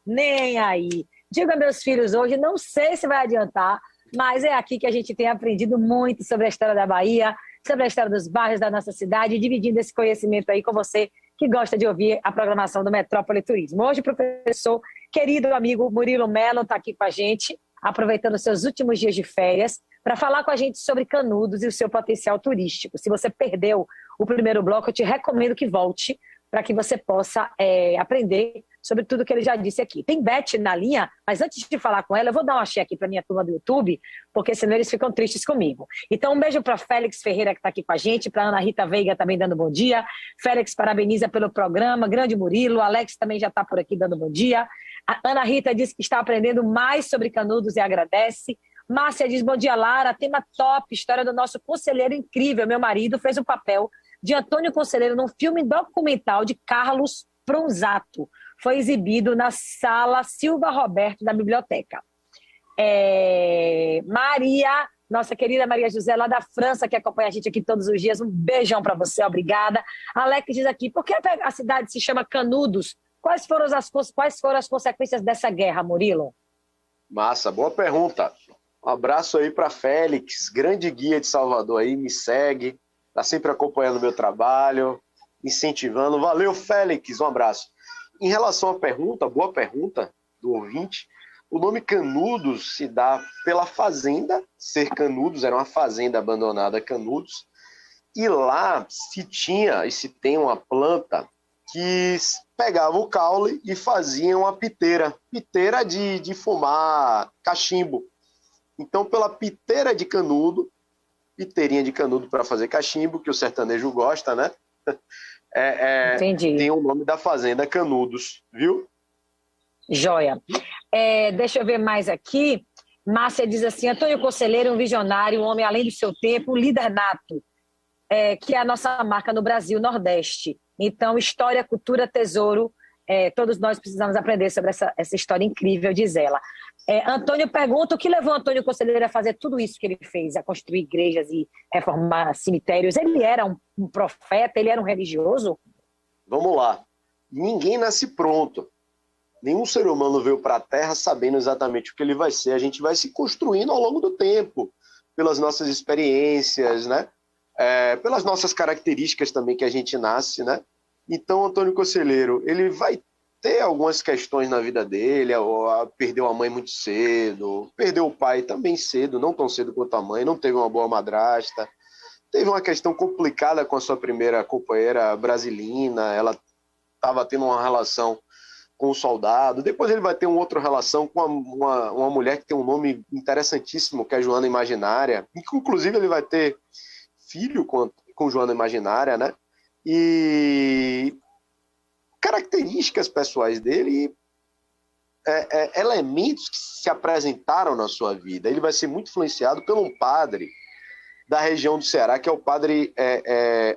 nem aí. Digo a meus filhos hoje, não sei se vai adiantar, mas é aqui que a gente tem aprendido muito sobre a história da Bahia, sobre a história dos bairros da nossa cidade, dividindo esse conhecimento aí com você que gosta de ouvir a programação do Metrópole Turismo. Hoje o professor, querido amigo Murilo Melo, está aqui com a gente, aproveitando os seus últimos dias de férias, para falar com a gente sobre Canudos e o seu potencial turístico. Se você perdeu o primeiro bloco, eu te recomendo que volte, para que você possa aprender sobre tudo que ele já disse aqui. Tem Beth na linha, mas antes de falar com ela, eu vou dar um axé aqui para minha turma do YouTube, porque senão eles ficam tristes comigo. Então, um beijo para Félix Ferreira, que está aqui com a gente, para Ana Rita Veiga também dando bom dia. Félix parabeniza pelo programa, grande Murilo. Alex também já está por aqui dando bom dia. A Ana Rita diz que está aprendendo mais sobre Canudos e agradece. Márcia diz: bom dia, Lara, tema top, história do nosso conselheiro incrível. Meu marido fez o papel de Antônio Conselheiro num filme documental de Carlos Pronzato. Foi exibido na Sala Silva Roberto da Biblioteca. Maria, nossa querida Maria José, lá da França, que acompanha a gente aqui todos os dias, um beijão para você, obrigada. Alex diz aqui: por que a cidade se chama Canudos? Quais foram as consequências dessa guerra, Murilo? Massa, boa pergunta. Um abraço aí para Félix, grande guia de Salvador aí, me segue, está sempre acompanhando o meu trabalho, incentivando. Valeu, Félix, um abraço. Em relação à pergunta, boa pergunta do ouvinte, o nome Canudos se dá pela fazenda ser Canudos, era uma fazenda abandonada Canudos, e lá se tinha e se tem uma planta que pegava o caule e fazia uma piteira de fumar cachimbo. Então, pela piteira de canudo, piteirinha de canudo para fazer cachimbo, que o sertanejo gosta, né? Entendi. Tem o nome da fazenda Canudos, viu? Joia. Deixa eu ver mais aqui. Márcia diz assim: Antônio Conselheiro, um visionário, um homem além do seu tempo, um líder nato, que é a nossa marca no Brasil Nordeste. Então, história, cultura, tesouro, todos nós precisamos aprender sobre essa história incrível, diz ela. Antônio pergunta: o que levou Antônio Conselheiro a fazer tudo isso que ele fez, a construir igrejas e reformar cemitérios? Ele era um profeta, ele era um religioso? Vamos lá. Ninguém nasce pronto. Nenhum ser humano veio para a Terra sabendo exatamente o que ele vai ser. A gente vai se construindo ao longo do tempo, pelas nossas experiências, né? Pelas nossas características também que a gente nasce, né? Então, Antônio Conselheiro, ele vai ter algumas questões na vida dele, perdeu a mãe muito cedo, perdeu o pai também cedo, não tão cedo quanto a mãe, não teve uma boa madrasta, teve uma questão complicada com a sua primeira companheira brasilina, ela estava tendo uma relação com um soldado, depois ele vai ter uma outra relação com uma mulher que tem um nome interessantíssimo, que é Joana Imaginária, inclusive ele vai ter filho com Joana Imaginária, né? E características pessoais dele, elementos que se apresentaram na sua vida. Ele vai ser muito influenciado por um padre da região do Ceará, que é o padre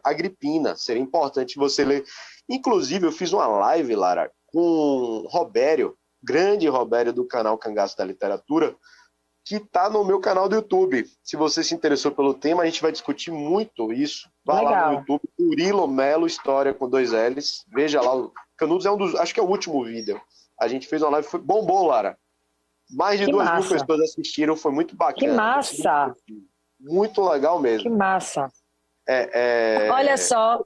Agripina. Seria importante você ler. Inclusive, eu fiz uma live, Lara, com Robério, grande Robério do canal Cangaço da Literatura, que está no meu canal do YouTube. Se você se interessou pelo tema, a gente vai discutir muito isso. Vá lá no YouTube, Murilo Melo, História com 2 L's. Veja lá, Canudos é acho que é o último vídeo. A gente fez uma live, bombou, Lara. Mais de 2.000 pessoas assistiram, foi muito bacana. Que massa! Muito legal mesmo. Que massa! Olha só,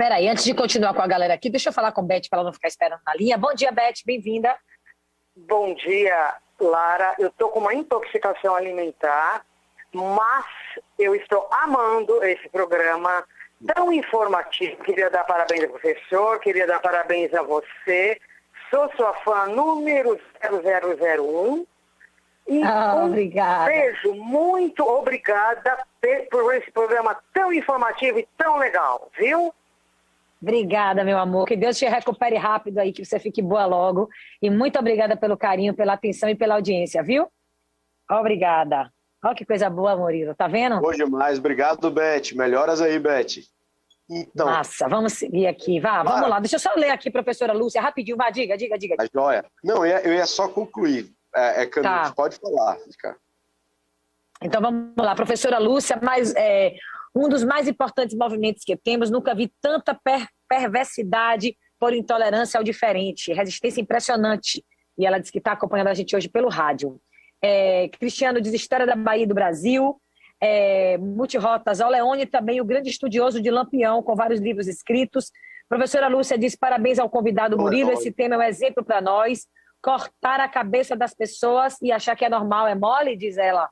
Peraí, antes de continuar com a galera aqui, deixa eu falar com a Beth para ela não ficar esperando na linha. Bom dia, Beth, bem-vinda. Bom dia, Lara. Eu estou com uma intoxicação alimentar, mas eu estou amando esse programa tão informativo. Queria dar parabéns ao professor, queria dar parabéns a você. Sou sua fã número 0001. E obrigada. Beijo, muito obrigada por esse programa tão informativo e tão legal, viu? Obrigada, meu amor. Que Deus te recupere rápido aí, que você fique boa logo. E muito obrigada pelo carinho, pela atenção e pela audiência, viu? Obrigada. Olha que coisa boa, Murilo. Tá vendo? Bom demais. Obrigado, Beth. Melhoras aí, Beth. Então, massa, vamos seguir aqui. Vamos lá. Deixa eu só ler aqui, professora Lúcia, rapidinho. Diga. A joia. Não, eu ia só concluir. Canudos, tá. Pode falar, cara. Então vamos lá, professora Lúcia, mas um dos mais importantes movimentos que temos, nunca vi tanta perversidade por intolerância ao diferente, resistência impressionante. E ela disse que está acompanhando a gente hoje pelo rádio. Cristiano diz História da Bahia e do Brasil, Multirotas, ao Leone também, o grande estudioso de Lampião, com vários livros escritos. Professora Lúcia diz parabéns ao convidado Murilo, esse tema é um exemplo para nós. Cortar a cabeça das pessoas e achar que é normal, é mole, diz ela.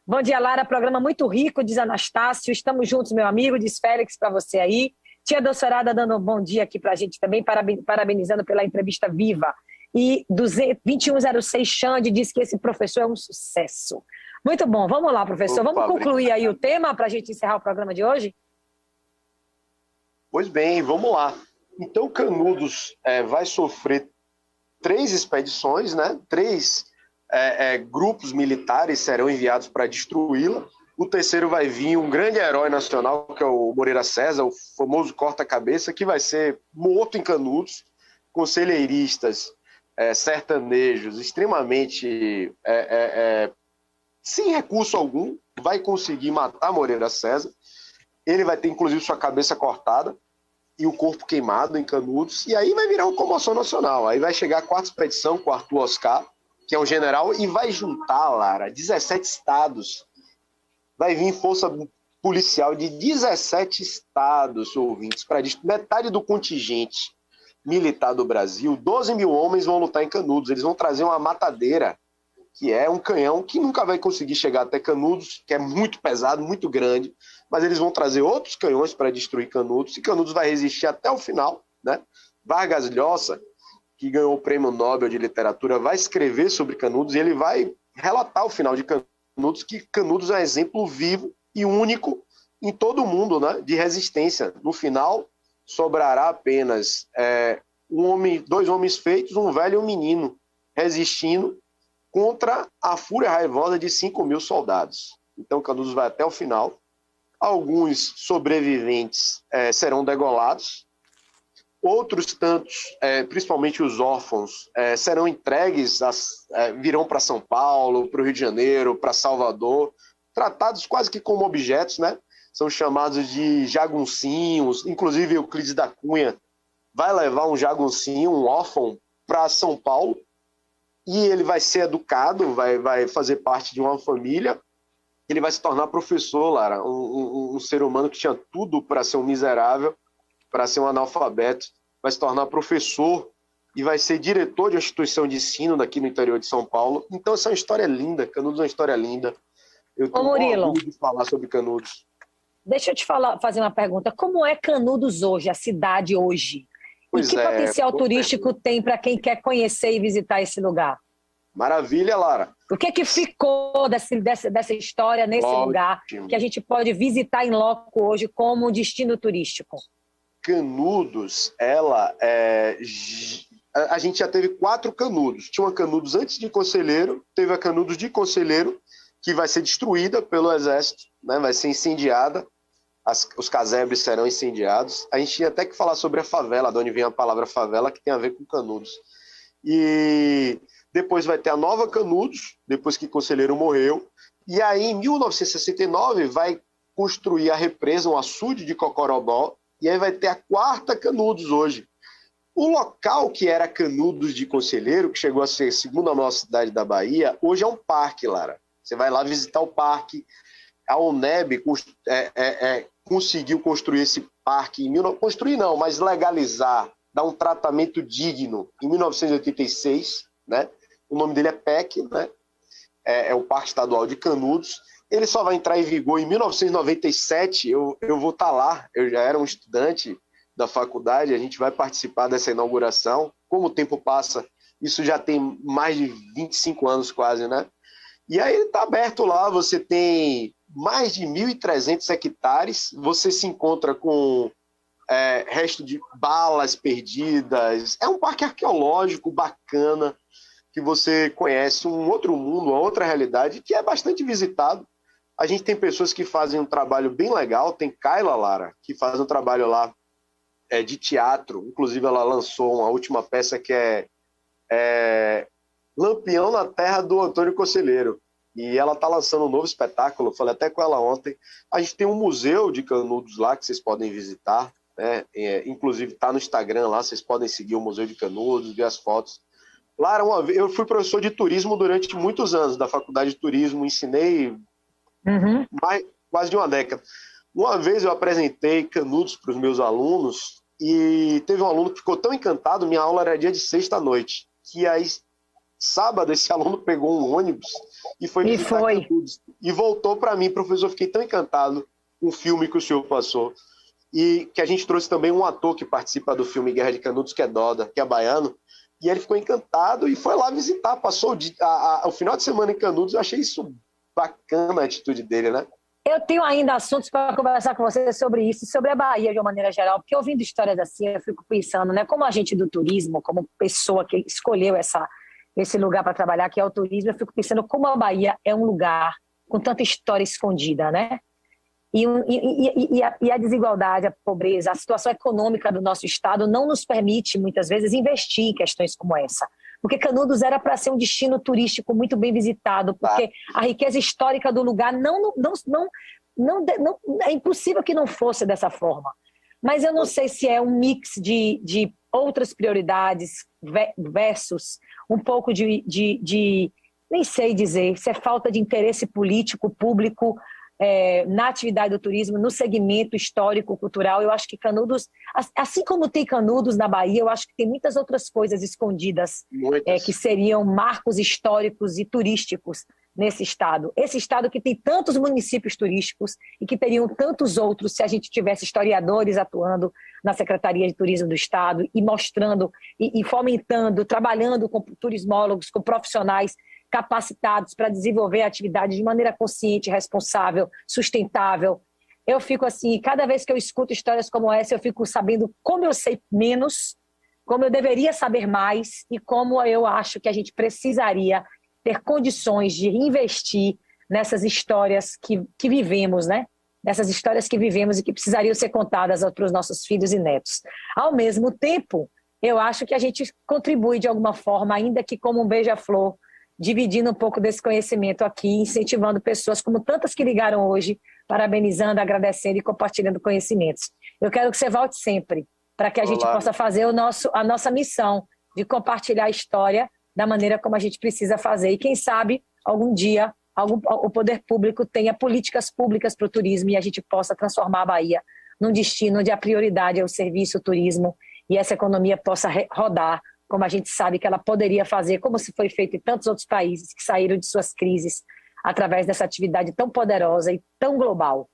Bom dia, Lara, programa muito rico, diz Anastácio. Estamos juntos, meu amigo, diz Félix, para você aí. Tia Doçorada dando um bom dia aqui para a gente também, parabenizando pela entrevista viva. E 2106 Xande diz que esse professor é um sucesso. Muito bom, vamos lá, professor. Vamos concluir aí o tema para a gente encerrar o programa de hoje? Pois bem, vamos lá. Então, Canudos vai sofrer 3 expedições, né? 3 grupos militares serão enviados para destruí-la. O terceiro vai vir um grande herói nacional, que é o Moreira César, o famoso corta-cabeça, que vai ser morto em Canudos, conselheiristas, sertanejos, extremamente sem recurso algum, vai conseguir matar Moreira César. Ele vai ter, inclusive, sua cabeça cortada e o corpo queimado em Canudos, e aí vai virar uma comoção nacional. Aí vai chegar a 4ª expedição com Arthur Oscar, que é um general, e vai juntar, Lara, 17 estados. Vai vir força policial de 17 estados, ouvintes, para metade do contingente militar do Brasil. 12 mil homens vão lutar em Canudos. Eles vão trazer uma matadeira, que é um canhão que nunca vai conseguir chegar até Canudos, que é muito pesado, muito grande, mas eles vão trazer outros canhões para destruir Canudos, e Canudos vai resistir até o final, né? Vargas Llosa, que ganhou o Prêmio Nobel de Literatura, vai escrever sobre Canudos e ele vai relatar o final de Canudos, que Canudos é um exemplo vivo e único em todo o mundo, né, de resistência. No final, sobrará apenas 2 homens feitos, um velho e um menino, resistindo contra a fúria raivosa de 5 mil soldados. Então, Canudos vai até o final. Alguns sobreviventes serão degolados. Outros tantos, principalmente os órfãos, serão entregues, virão para São Paulo, para o Rio de Janeiro, para Salvador, tratados quase que como objetos, né? São chamados de jaguncinhos. Inclusive, Euclides da Cunha vai levar um jaguncinho, um órfão, para São Paulo, e ele vai ser educado, vai fazer parte de uma família. Ele vai se tornar professor, Lara, um ser humano que tinha tudo para ser um miserável, para ser um analfabeto, vai se tornar professor e vai ser diretor de uma instituição de ensino daqui no interior de São Paulo. Então, essa é uma história linda. Canudos é uma história linda. Eu tenho orgulho de falar sobre Canudos. Deixa eu te fazer uma pergunta. Como é Canudos hoje, a cidade hoje? E que potencial turístico tem para quem quer conhecer e visitar esse lugar? Maravilha, Lara. O que ficou dessa história nesse lugar que a gente pode visitar em loco hoje como destino turístico? Canudos, a gente já teve 4 Canudos. Tinha uma Canudos antes de Conselheiro, teve a Canudos de Conselheiro, que vai ser destruída pelo Exército, né? Vai ser incendiada, os casebres serão incendiados. A gente tinha até que falar sobre a favela, de onde vem a palavra favela, que tem a ver com Canudos. E depois vai ter a nova Canudos, depois que Conselheiro morreu. E aí, em 1969, vai construir a represa, um açude de Cocorobó, e aí vai ter a 4ª Canudos hoje. O local que era Canudos de Conselheiro, que chegou a ser a 2ª maior cidade da Bahia, hoje é um parque, Lara. Você vai lá visitar o parque. A UNEB conseguiu construir esse parque, construir não, mas legalizar, dar um tratamento digno em 1986, né? O nome dele é PEC, né? É o Parque Estadual de Canudos. Ele só vai entrar em vigor em 1997, eu vou estar lá, eu já era um estudante da faculdade, a gente vai participar dessa inauguração. Como o tempo passa, isso já tem mais de 25 anos quase, né? E aí está aberto lá, você tem mais de 1.300 hectares, você se encontra com resto de balas perdidas, é um parque arqueológico bacana, que você conhece um outro mundo, uma outra realidade, que é bastante visitado. A gente tem pessoas que fazem um trabalho bem legal, tem Kayla Lara, que faz um trabalho lá de teatro, inclusive ela lançou uma última peça que é Lampião na Terra, do Antônio Conselheiro, e ela está lançando um novo espetáculo, falei até com ela ontem. A gente tem um museu de Canudos lá, que vocês podem visitar, né? Inclusive está no Instagram lá, vocês podem seguir o Museu de Canudos, ver as fotos. Lara, eu fui professor de turismo durante muitos anos, da faculdade de turismo, ensinei quase de uma década. Uma vez eu apresentei Canudos para os meus alunos e teve um aluno que ficou tão encantado, minha aula era dia de sexta à noite, que aí sábado esse aluno pegou um ônibus e foi visitar Canudos. E voltou para mim, professor, fiquei tão encantado com o filme que o senhor passou. E que a gente trouxe também um ator que participa do filme Guerra de Canudos, que é Doda, que é baiano. E ele ficou encantado e foi lá visitar, passou o final de semana em Canudos. Eu achei isso bacana, a atitude dele, né? Eu tenho ainda assuntos para conversar com você sobre isso, sobre a Bahia de uma maneira geral, porque ouvindo histórias assim, eu fico pensando, né, como agente do turismo, como pessoa que escolheu esse lugar para trabalhar, que é o turismo, eu fico pensando como a Bahia é um lugar com tanta história escondida, né? E a desigualdade, a pobreza, a situação econômica do nosso estado não nos permite, muitas vezes, investir em questões como essa. Porque Canudos era para ser um destino turístico muito bem visitado, porque a riqueza histórica do lugar é impossível que não fosse dessa forma. Mas eu não sei se é um mix de outras prioridades versus um pouco nem sei dizer, se é falta de interesse político, público, na atividade do turismo, no segmento histórico, cultural. Eu acho que Canudos, assim como tem Canudos na Bahia, eu acho que tem muitas outras coisas escondidas que seriam marcos históricos e turísticos nesse estado. Esse estado que tem tantos municípios turísticos e que teriam tantos outros se a gente tivesse historiadores atuando na Secretaria de Turismo do Estado e mostrando e fomentando, trabalhando com turismólogos, com profissionais capacitados para desenvolver a atividade de maneira consciente, responsável, sustentável. Eu fico assim, cada vez que eu escuto histórias como essa, eu fico sabendo como eu sei menos, como eu deveria saber mais e como eu acho que a gente precisaria ter condições de investir nessas histórias que vivemos, né? Nessas histórias que vivemos e que precisariam ser contadas para os nossos filhos e netos. Ao mesmo tempo, eu acho que a gente contribui de alguma forma, ainda que como um beija-flor, dividindo um pouco desse conhecimento aqui, incentivando pessoas como tantas que ligaram hoje, parabenizando, agradecendo e compartilhando conhecimentos. Eu quero que você volte sempre, para que a gente possa fazer a nossa missão de compartilhar a história da maneira como a gente precisa fazer. E quem sabe, algum dia, o poder público tenha políticas públicas para o turismo e a gente possa transformar a Bahia num destino onde a prioridade é o serviço, o turismo, e essa economia possa rodar como a gente sabe que ela poderia fazer, como se foi feito em tantos outros países que saíram de suas crises através dessa atividade tão poderosa e tão global.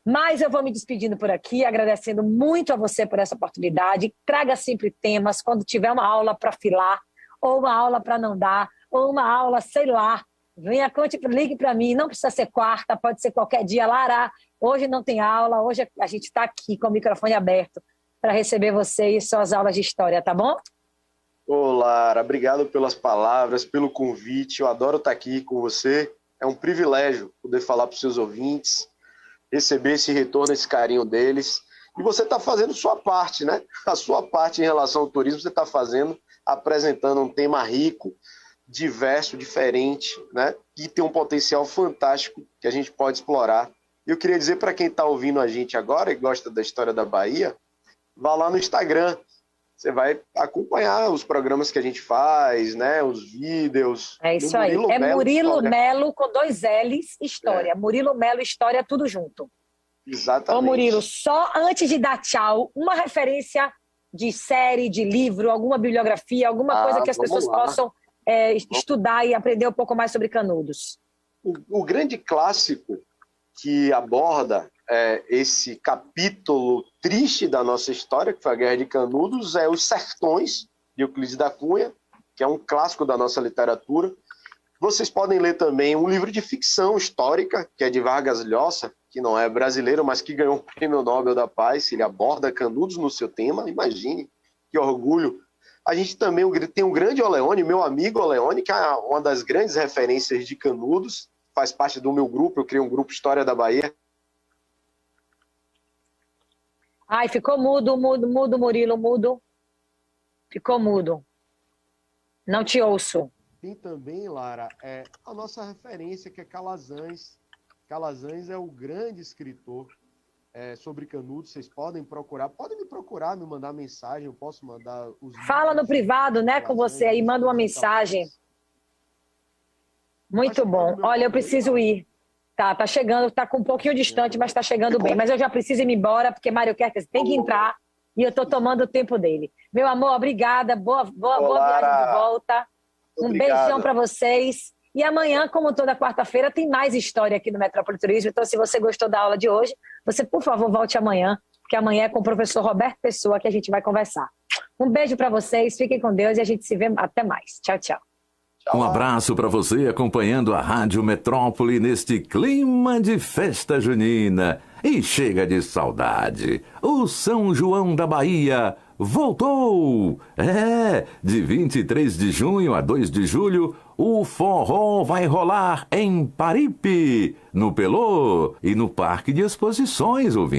Mas eu vou me despedindo por aqui, agradecendo muito a você por essa oportunidade. Traga sempre temas, quando tiver uma aula para filar, ou uma aula para não dar, ou uma aula, sei lá, venha, ligue para mim, não precisa ser quarta, pode ser qualquer dia. Lara, hoje não tem aula, hoje a gente está aqui com o microfone aberto para receber você e suas aulas de história, tá bom? Ô, Lara, obrigado pelas palavras, pelo convite. Eu adoro estar aqui com você. É um privilégio poder falar para os seus ouvintes, receber esse retorno, esse carinho deles. E você está fazendo sua parte, né? A sua parte em relação ao turismo você está fazendo, apresentando um tema rico, diverso, diferente, né? E tem um potencial fantástico que a gente pode explorar. E eu queria dizer para quem está ouvindo a gente agora e gosta da história da Bahia, vá lá no Instagram. Você vai acompanhar os programas que a gente faz, né? Os vídeos. É isso aí. É Murilo Melo com 2 L's, História. Murilo Melo, História, tudo junto. Exatamente. Ô Murilo, só antes de dar tchau, uma referência de série, de livro, alguma bibliografia, alguma coisa que as pessoas possam estudar e aprender um pouco mais sobre Canudos. O grande clássico que aborda esse capítulo triste da nossa história, que foi a Guerra de Canudos, é Os Sertões, de Euclides da Cunha, que é um clássico da nossa literatura. Vocês podem ler também um livro de ficção histórica, que é de Vargas Llosa, que não é brasileiro, mas que ganhou o Prêmio Nobel da Paz. Ele aborda Canudos no seu tema, imagine, que orgulho. A gente também tem o grande Oleone, meu amigo Oleone, que é uma das grandes referências de Canudos, faz parte do meu grupo, eu criei um grupo História da Bahia. Ai, ficou mudo, Murilo, mudo. Ficou mudo. Não te ouço. Tem também, Lara, a nossa referência, que é Calazans. Calazans é o grande escritor sobre Canudos. Vocês podem procurar, podem me procurar, me mandar mensagem, eu posso mandar os... Fala no privado, né, com você aí, manda uma mensagem. Muito bom. Olha, eu preciso ir. Tá chegando, tá com um pouquinho distante, mas tá chegando bem. Mas eu já preciso ir embora, porque Mário Kertes tem que entrar e eu tô tomando o tempo dele. Meu amor, obrigada, boa viagem de volta. Um beijão para vocês. E amanhã, como toda quarta-feira, tem mais história aqui no Metrópole Turismo. Então, se você gostou da aula de hoje, você, por favor, volte amanhã, porque amanhã é com o professor Roberto Pessoa que a gente vai conversar. Um beijo para vocês, fiquem com Deus e a gente se vê até mais. Tchau, tchau. Um abraço para você acompanhando a Rádio Metrópole neste clima de festa junina. E chega de saudade. O São João da Bahia voltou! De 23 de junho a 2 de julho, o forró vai rolar em Paripe, no Pelô e no Parque de Exposições, ouvinte.